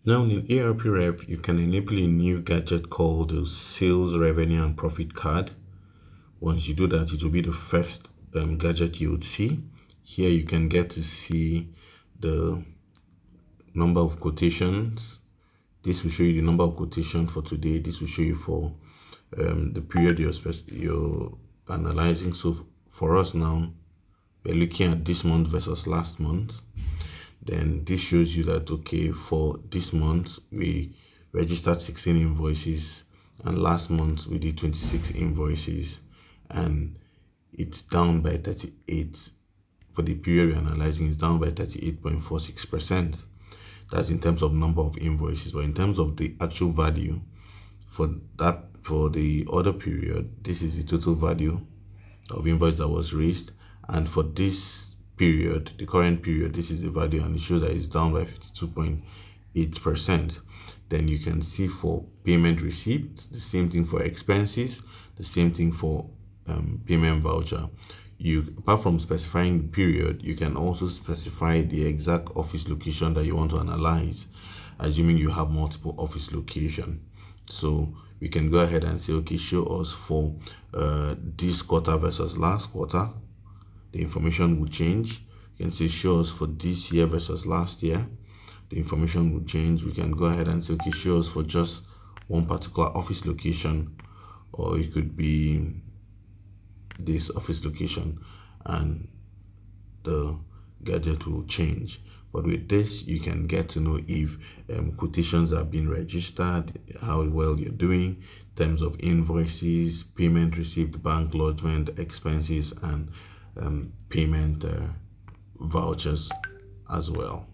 Now in ERPRev, you can enable a new gadget called the Sales Revenue and Profit Card. Once you do that, it will be the first gadget you would see. Here you can get to see the number of quotations. This will show you the number of quotations for today. This will show you for the period you're analyzing. So for us now, we're looking at this month versus last month. Then this shows you that, okay, for this month, we registered 16 invoices, and last month we did 26 invoices, and it's down by 38. For the period we're analyzing, it's down by 38.46%. That's in terms of number of invoices, but in terms of the actual value for the other period, this is the total value of invoice that was raised, and for this period, the current period, this is the value, and it shows that it's down by 52.8%. Then you can see for payment receipt, the same thing for expenses, the same thing for payment voucher. Apart from specifying the period, you can also specify the exact office location that you want to analyze, assuming you have multiple office location. So we can go ahead and say, okay, show us for this quarter versus last quarter. The information will change. You can say show us for this year versus last year. The information will change. We can go ahead and say, okay, show us for just one particular office location, or it could be this office location, and the gadget will change. But with this, you can get to know if quotations are being registered, how well you're doing in terms of invoices, payment received, bank lodgement, expenses, and payment vouchers as well.